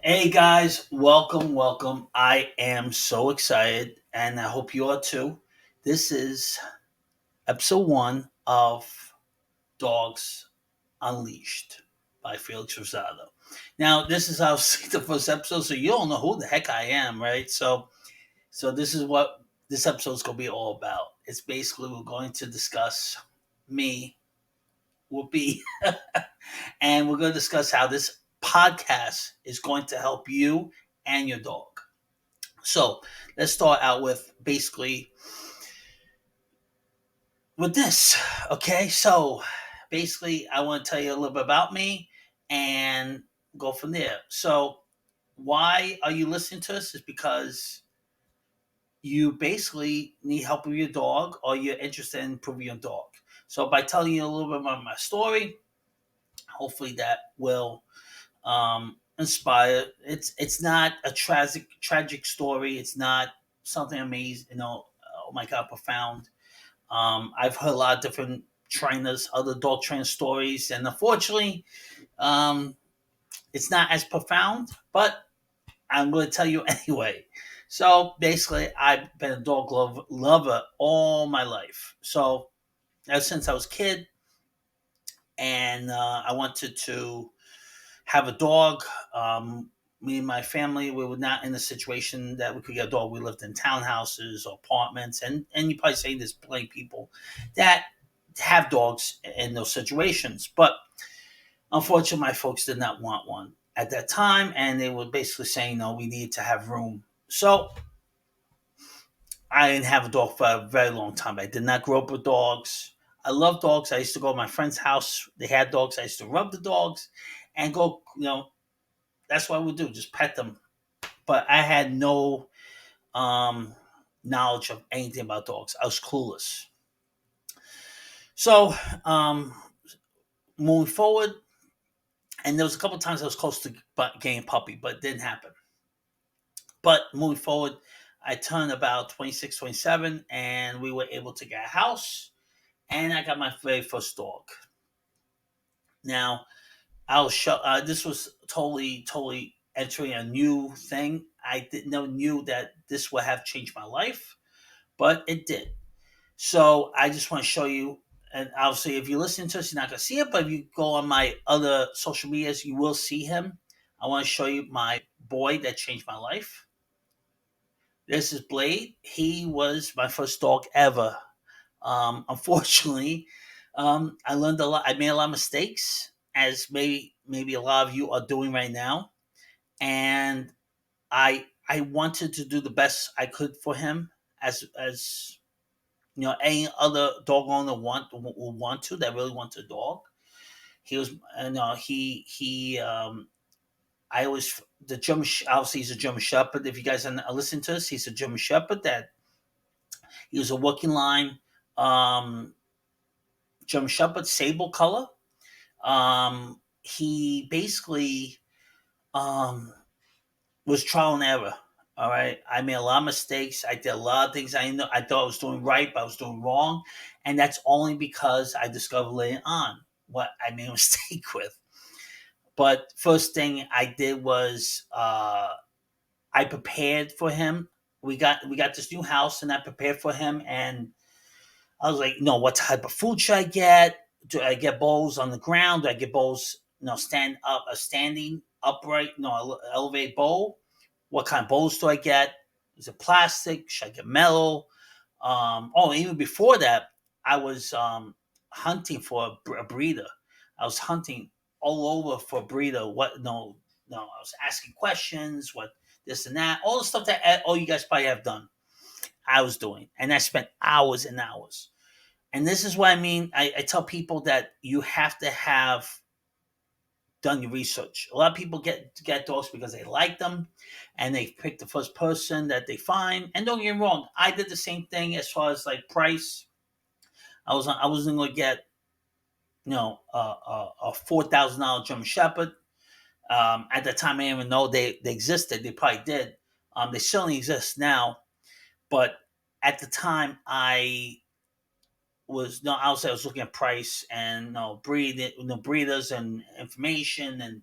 Hey guys, welcome. I am so excited and I hope you are too. This is episode one of Dogs Unleashed by Felix Rosado. Now, this is obviously the first episode, so you don't know who the heck I am, right? So this is what this episode is going to be all about. It's basically we're going to discuss me, Whoopi, and we're going to discuss how this podcast is going to help you and your dog. So let's start out with basically with this. Okay, so basically, I want to tell you a little bit about me and go from there. So, why are you listening to this? Is because you basically need help with your dog or you're interested in improving your dog. So, by telling you a little bit about my story, hopefully that will inspire. It's not a tragic story. It's not something amazing. Oh my god, profound. I've heard a lot of different trainers, other dog trainer stories, and unfortunately, um, it's not as profound. But I'm going to tell you anyway. So basically, I've been a lover all my life. So ever since I was a kid, and I wanted to have a dog. Me and my family, we were not in a situation that we could get a dog. We lived in townhouses or apartments, and you probably say there's plenty of people that have dogs in those situations. But unfortunately, my folks did not want one at that time, and they were basically saying, no, we need to have room. So I didn't have a dog for a very long time. I did not grow up with dogs. I love dogs. I used to go to my friend's house. They had dogs. I used to rub the dogs and go, that's what I would do, just pet them. But I had no um, knowledge of anything about dogs. I was clueless. So um, moving forward, and there was a couple of times I was close to getting a puppy, but it didn't happen. But moving forward, I turned about 26, 27, and we were able to get a house, and I got my very first dog. Now, I'll show. This was totally entering a new thing. I didn't know knew that this would have changed my life, but it did. So I just want to show you, and obviously, if you listen to this, you're not going to see it, but if you go on my other social medias, you will see him. I want to show you my boy that changed my life. This is Blade. He was my first dog ever. Unfortunately, I learned a lot. I made a lot of mistakes, as maybe a lot of you are doing right now, and I wanted to do the best I could for him, as any other dog owner will want to that really wants a dog. He was, I always the German. Obviously, he's a German Shepherd. If you guys are listening to this, he's a German Shepherd that he was a working line um, German Shepherd, sable color. He basically um, was trial and error. All right, I made a lot of mistakes. I did a lot of things I thought I was doing right, but I was doing wrong, and that's only because I discovered later on what I made a mistake with. But first thing I did was I prepared for him. We got this new house, and I prepared for him, and I was like, no, what type of food should I get? Do I get bowls on the ground? Do I get bowls, stand up, a standing upright, elevated bowl? What kind of bowls do I get? Is it plastic? Should I get metal? Even before that, I was hunting for a breeder. I was hunting all over for a breeder. What? No. I was asking questions. What this and that? All the stuff that all you guys probably have done. I was doing, and I spent hours and hours. And this is what I mean. I tell people that you have to have done your research. A lot of people get dogs because they like them, and they pick the first person that they find. And don't get me wrong, I did the same thing as far as like price. I wasn't going to get a $4,000 German Shepherd. At the time, I didn't even know they existed. They probably did. They certainly exist now, but at the time, I was looking at price and breeders and information, and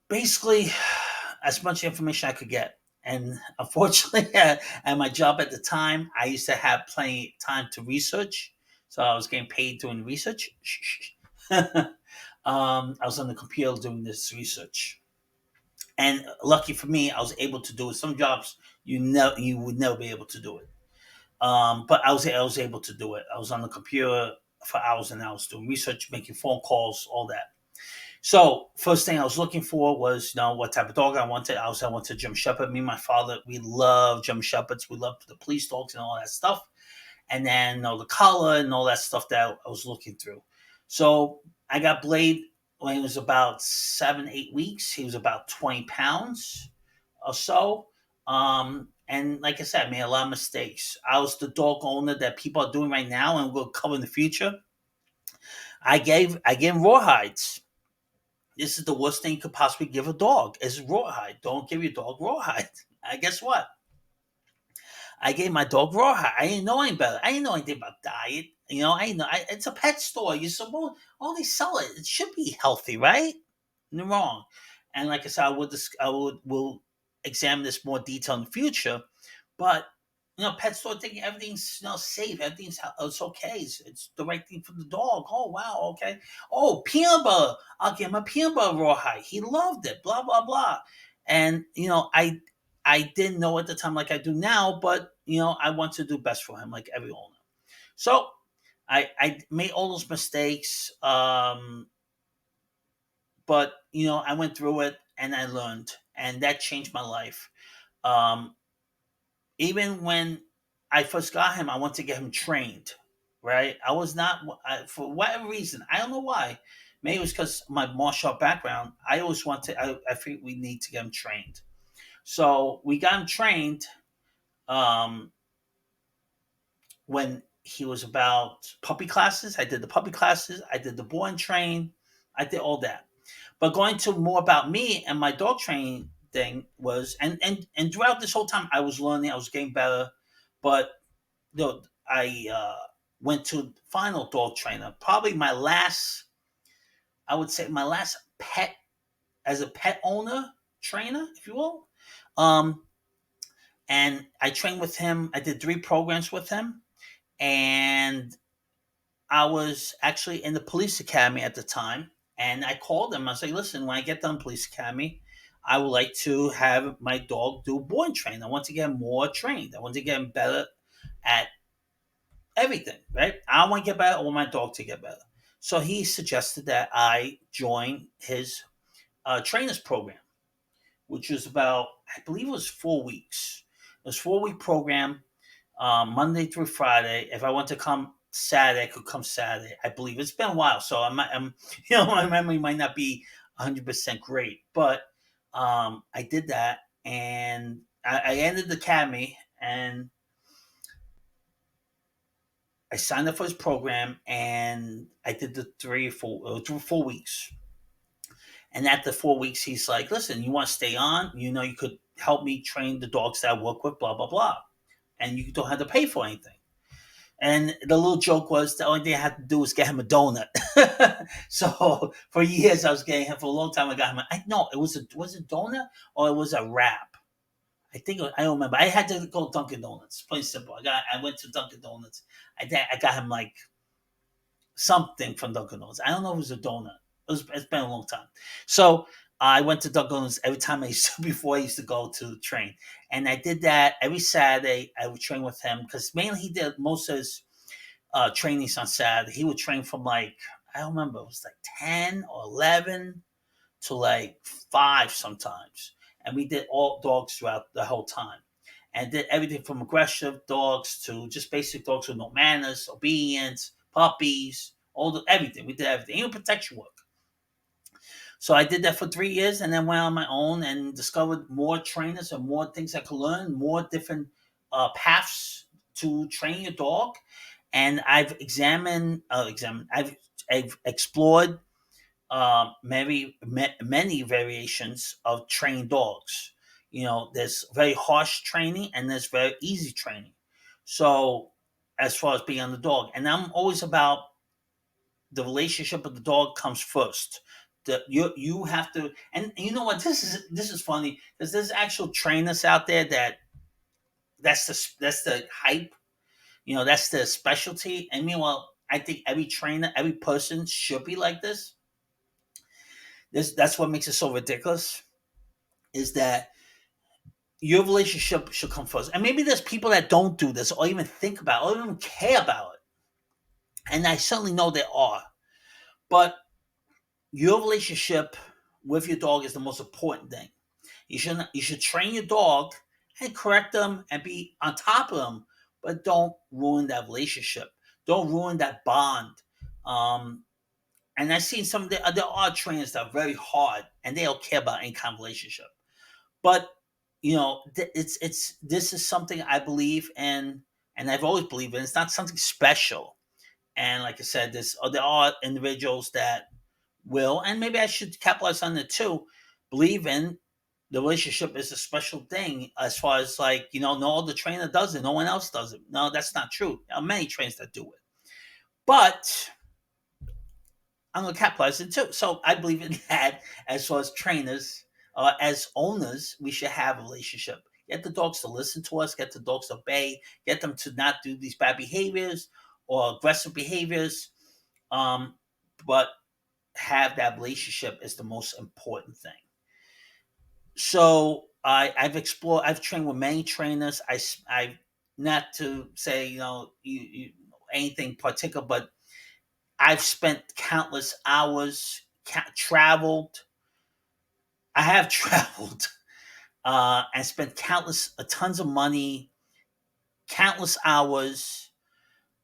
Basically, as much information I could get. And unfortunately, at my job at the time, I used to have plenty of time to research. So I was getting paid doing research. I was on the computer doing this research. And lucky for me, I was able to do it. Some jobs you would never be able to do it. But I was able to do it. I was on the computer for hours and hours doing research, making phone calls, all that. So first thing I was looking for was, what type of dog I wanted. I wanted a German Shepherd. Me and my father, we love German Shepherds. We love the police dogs and all that stuff. And then, the color and all that stuff that I was looking through. So I got Blade when he was about 7, 8 weeks. He was about 20 pounds or so. And like I said, I made a lot of mistakes. I was the dog owner that people are doing right now and will cover in the future. I gave him rawhides. This is the worst thing you could possibly give a dog is rawhide. Don't give your dog rawhide. I guess what? I gave my dog rawhide. I didn't know any better. I didn't know anything about diet. I know it's a pet store. You're supposed they sell it. It should be healthy, right? No, wrong. And like I said, I would will examine this more detail in the future. But pet store thinking everything's safe, everything's it's okay, it's the right thing for the dog. Oh wow, okay. Oh, peanut butter. I'll give him a peanut butter rawhide. He loved it. Blah blah blah. And I didn't know at the time like I do now, but I want to do best for him like every owner. So I made all those mistakes. But I went through it and I learned, and that changed my life. Um, Even when I first got him, I wanted to get him trained. Right? I was not for whatever reason. I don't know why. Maybe it was because my martial art background. I always wanted. I think we need to get him trained. So we got him trained um, when he was about puppy classes. I did the puppy classes. I did the boy and train. I did all that. But going to more about me and my dog training thing was, and throughout this whole time, I was learning, I was getting better. But I went to final dog trainer. Probably my last, I would say, my last pet as a pet owner trainer, if you will. Um, and I trained with him. I did 3 programs with him, and I was actually in the police academy at the time, and I called them. I was like, "Listen, when I get done police academy, I would like to have my dog do board train. I want to get him more trained. I want to get him better at everything. Right? I want to get better. I want my dog to get better." So he suggested that I join his trainers program, which was about, I believe, it was 4 weeks. It was 4 week program, Monday through Friday. If I want to come Saturday, I could come Saturday. I believe it's been a while, so I'm my memory might not be 100% great, but I did that, and I ended the academy, and I signed up for his program, and I did the 4 weeks. And after 4 weeks, he's like, "Listen, you want to stay on? You could help me train the dogs that I work with, blah blah blah, and you don't have to pay for anything." And the little joke was the only thing I had to do was get him a donut. So for years I was getting him. For a long time I got him. I no, it was a donut or it was a wrap. I don't remember. I had to go Dunkin' Donuts. Plain simple. I went to Dunkin' Donuts. I got him like something from Dunkin' Donuts. I don't know if it was a donut. It's been a long time. So I went to Dunkin' Donuts every time before I used to go to train, and I did that every Saturday. I would train with him because mainly he did most of his trainings on Saturday. He would train from like, I don't remember, it was like 10 or 11 to like 5 sometimes, and we did all dogs throughout the whole time. And did everything from aggressive dogs to just basic dogs with no manners, obedience, puppies, everything. We did everything, even protection work. So I did that for 3 years, and then went on my own and discovered more trainers and more things I could learn, more different paths to train your dog. And I've I've explored many variations of trained dogs. There's very harsh training and there's very easy training. So as far as being on the dog, and I'm always about the relationship with the dog comes first. You have to, and you know what, this is funny because there's actual trainers out there that that's the hype, that's the specialty. And meanwhile, I think every trainer, every person should be like that's what makes it so ridiculous, is that your relationship should come first. And maybe there's people that don't do this or even think about it or even care about it, and I certainly know there are. But your relationship with your dog is the most important thing. You should train your dog and correct them and be on top of them, but don't ruin that relationship. Don't ruin that bond. Um, and I've seen some of there are trainers that are very hard and they don't care about any kind of relationship. But it's this is something I believe in, and I've always believed in. It's not something special. And like I said, there are individuals that will, and maybe I should capitalize on it too, believe in the relationship is a special thing, as far as, like, no other trainer does it, no one else does it. No, that's not true. There are many trainers that do it. But I'm going to capitalize it too. So I believe in that. As far as trainers, as owners, we should have a relationship. Get the dogs to listen to us, get the dogs to obey, get them to not do these bad behaviors or aggressive behaviors. Um, but have that relationship is the most important thing. So I've trained with many trainers. I not to say anything particular, but I've spent countless hours, traveled. I have traveled and spent countless tons of money, countless hours.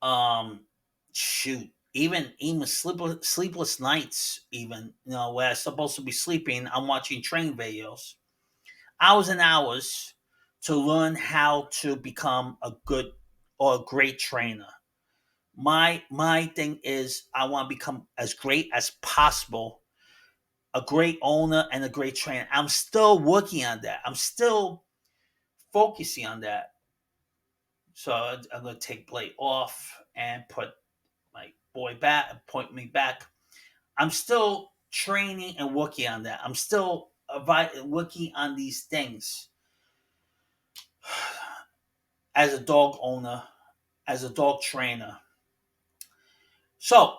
Um, Shoot, even sleepless nights, even where I'm supposed to be sleeping, I'm watching training videos, hours and hours, to learn how to become a good or a great trainer. My thing is I want to become as great as possible, a great owner and a great trainer. I'm still working on that. I'm still focusing on that. So I'm going to take Blake off and put my boy back, point me back. I'm still training and working on that. I'm still working on these things as a dog owner, as a dog trainer. So,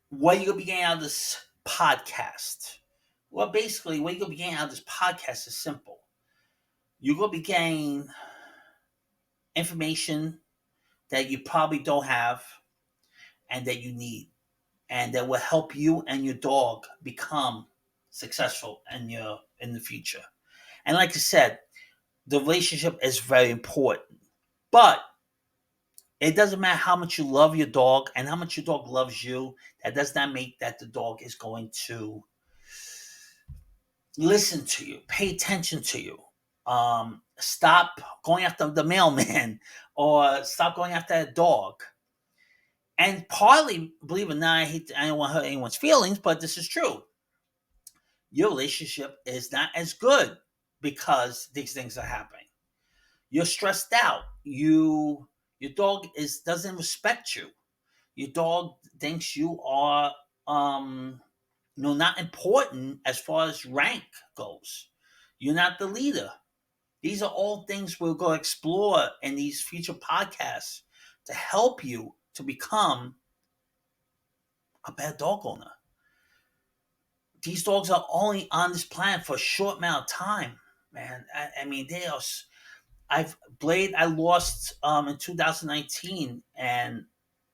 what are you going to be getting out of this podcast? Well, basically, what you're going to be getting out of this podcast is simple. You're going to be getting information that you probably don't have and that you need, and that will help you and your dog become successful in the future. And like I said, the relationship is very important. But it doesn't matter how much you love your dog and how much your dog loves you. That does not make that the dog is going to listen to you, pay attention to you. Stop going after the mailman or stop going after that dog. And partly, believe it or not, I don't want to hurt anyone's feelings, but this is true. Your relationship is not as good because these things are happening. You're stressed out. Your dog is doesn't respect you. Your dog thinks you are not important as far as rank goes. You're not the leader. These are all things we're going to explore in these future podcasts to help you to become a better dog owner. These dogs are only on this planet for a short amount of time, man. I mean, they are. I've Blade. I lost in 2019, and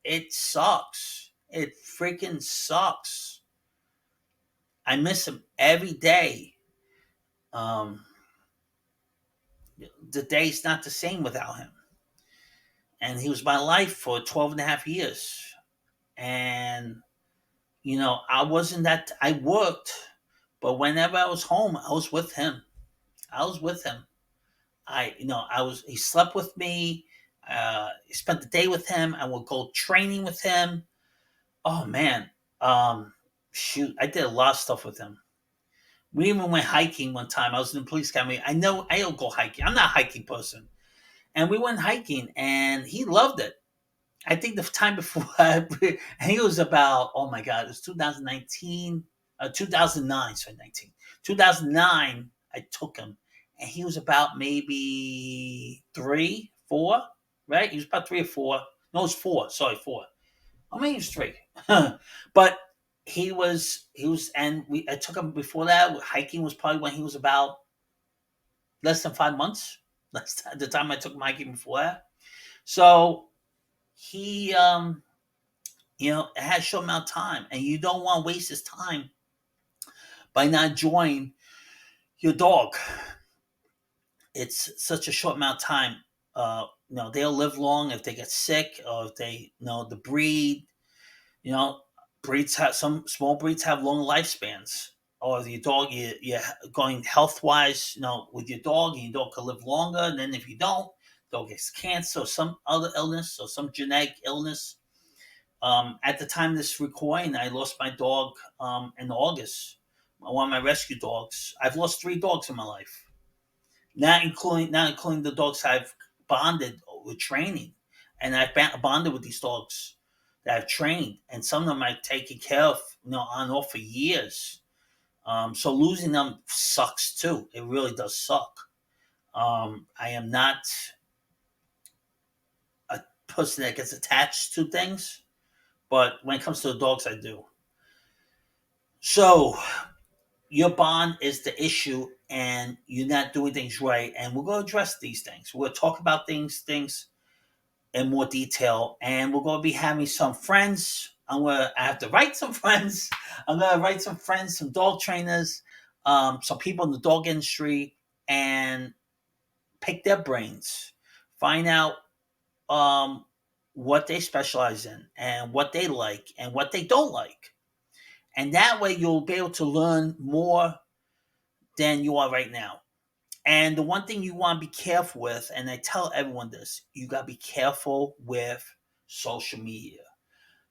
it sucks. It freaking sucks. I miss him every day. Um, the day's not the same without him. And he was my life for 12 and a half years. And, I wasn't that, I worked, but whenever I was home, I was with him. I was with him. He slept with me. He spent the day with him. I would go training with him. Oh, man. Um, Shoot, I did a lot of stuff with him. We even went hiking one time. I was in the police academy. I know I don't go hiking. I'm not a hiking person. And we went hiking, and he loved it. I think the time before, and he was about, oh my God, it was 2019. 2009, sorry, 19. 2009, I took him, and he was about maybe 3, 4, right? He was about 3 or 4. No, it was 4. Sorry, 4. Oh, maybe he was 3. But and I took him before that. Hiking was probably when he was about less than 5 months. The time I took him hiking before that. So he, it had a short amount of time, and you don't want to waste his time by not enjoying your dog. It's such a short amount of time. They'll live long if they get sick, or if they, the breed. You know, breeds have some small breeds have long lifespans. Or your dog, you're going health wise, with your dog, and your dog could live longer. And then if you don't, dog gets cancer or some other illness or some genetic illness. At the time of this recording, I lost my dog in August. One of my rescue dogs. I've lost 3 dogs in my life, not including the dogs I've bonded with training, and I've bonded with these dogs that I've trained, and some of them I've taken care of, on and off for years. So losing them sucks too. It really does suck. I am not a person that gets attached to things, but when it comes to the dogs, I do. So your bond is the issue, and you're not doing things right, and we're going to address these things. We're going to talk about things in more detail, and we're going to be having some friends. I have to write some friends. I'm going to write some friends, some dog trainers, some people in the dog industry, and pick their brains, find out um, what they specialize in, and what they like and what they don't like, and that way you'll be able to learn more than you are right now. And the one thing you want to be careful with, and I tell everyone this, you got to be careful with social media.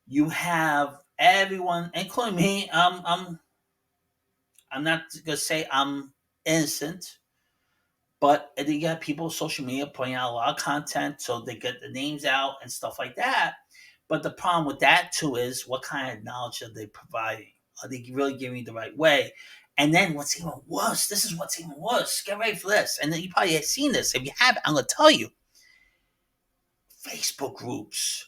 You have everyone, including me. I'm not gonna say I'm innocent, but you got people on social media putting out a lot of content so they get the names out and stuff like that. But the problem with that too is, what kind of knowledge are they providing? Are they really giving you the right way? And then what's even worse, this is what's even worse. Get ready for this. And then you probably have seen this. If you haven't, I'm gonna tell you. Facebook groups.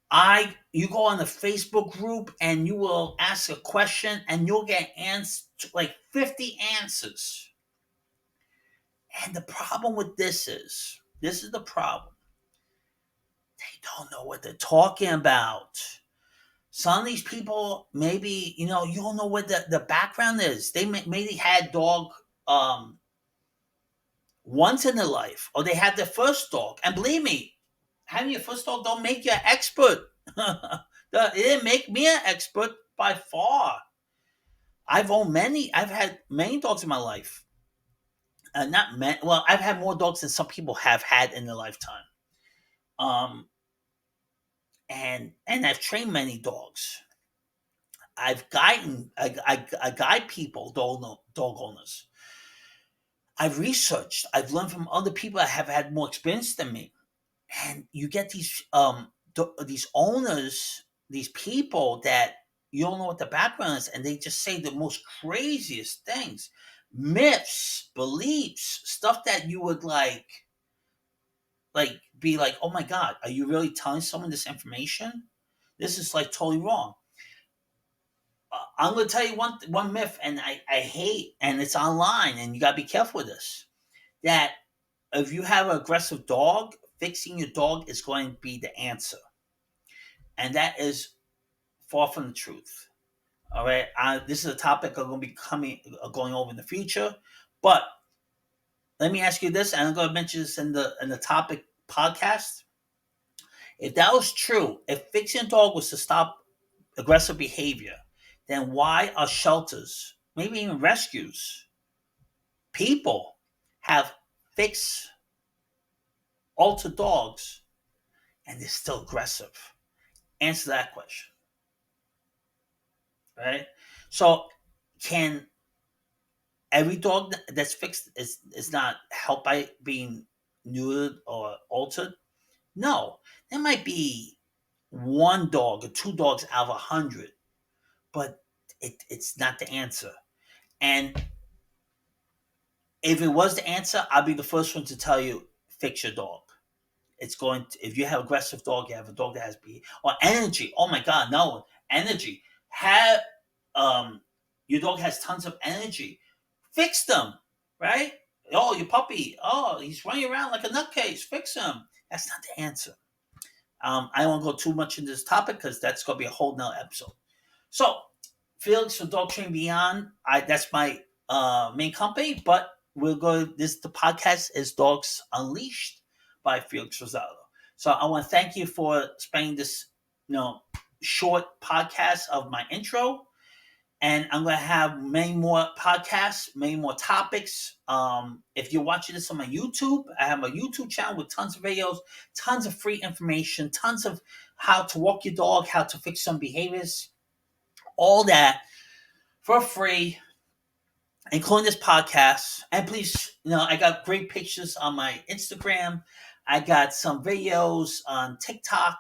I You go on the Facebook group and you will ask a question and you'll get like 50 answers. And the problem with this is the problem. They don't know what they're talking about. Some of these people, maybe, you don't know what the background is. They maybe had dog once in their life, or they had their first dog. And believe me, having your first dog don't make you an expert. It didn't make me an expert by far. I've had many dogs in my life. Not many, well, I've had more dogs than some people have had in their lifetime. Um, and I've trained many dogs. I guide people, dog owners. I've researched. I've learned from other people that have had more experience than me. And you get these owners, these people that you don't know what the background is, and they just say the most craziest things, myths, beliefs, stuff that you would be like, oh my god, are you really telling someone this information? This is like totally wrong. I'm going to tell you one myth, and I hate, and it's online, and you got to be careful with this. That if you have an aggressive dog, fixing your dog is going to be the answer, and that is far from the truth. All right, this is a topic I'm going to be going over in the future, but let me ask you this, and I'm going to mention this in the topic podcast. If that was true, if fixing a dog was to stop aggressive behavior, then why are shelters, maybe even rescues, people have fixed altered dogs and they're still aggressive? Answer that question, right? So, can every dog that's fixed is not helped by being neutered or altered? No, there might be one dog or 2 dogs out of 100, but it's not the answer. And if it was the answer, I'll be the first one to tell you, fix your dog. It's going to, if you have aggressive dog, you have a dog that has or energy. Oh my God, no energy. Have um your dog has tons of energy. Fix them, right? Oh, your puppy. Oh, he's running around like a nutcase. Fix him. That's not the answer. I don't want to go too much into this topic because that's going to be a whole nother episode. So, Felix from Dog Train Beyond. That's my main company, but we'll go. This the podcast is Dogs Unleashed by Felix Rosado. So I want to thank you for spending this, short podcast of my intro, and I'm going to have many more podcasts, many more topics. If you're watching this on my YouTube, I have a YouTube channel with tons of videos, tons of free information, tons of how to walk your dog, how to fix some behaviors, all that for free, including this podcast. And please, I got great pictures on my Instagram. I got some videos on TikTok,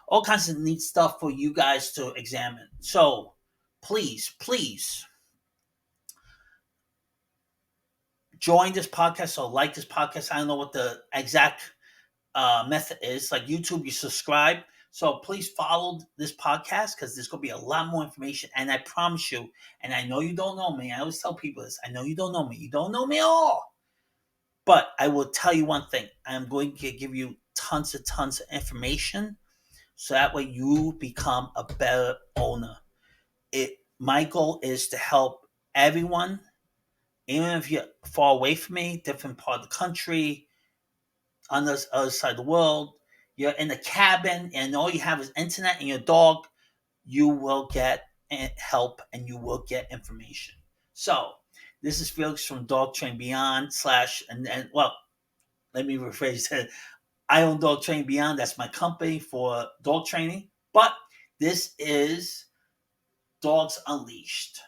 all kinds of neat stuff for you guys to examine. So please join this podcast or like this podcast. I don't know what the exact method is. Like YouTube, you subscribe. So please follow this podcast because there's going to be a lot more information. And I promise you, and I know you don't know me. I always tell people this. I know you don't know me. You don't know me at all. But I will tell you one thing. I am going to give you tons of information so that way you become a better owner. My goal is to help everyone, even if you're far away from me, different part of the country, on the other side of the world, you're in a cabin and all you have is internet and your dog, you will get help and you will get information. So this is Felix from Dog Train Beyond and well, let me rephrase that. I own Dog Train Beyond. That's my company for dog training. But this is Dogs Unleashed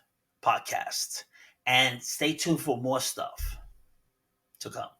podcast. And stay tuned for more stuff to come.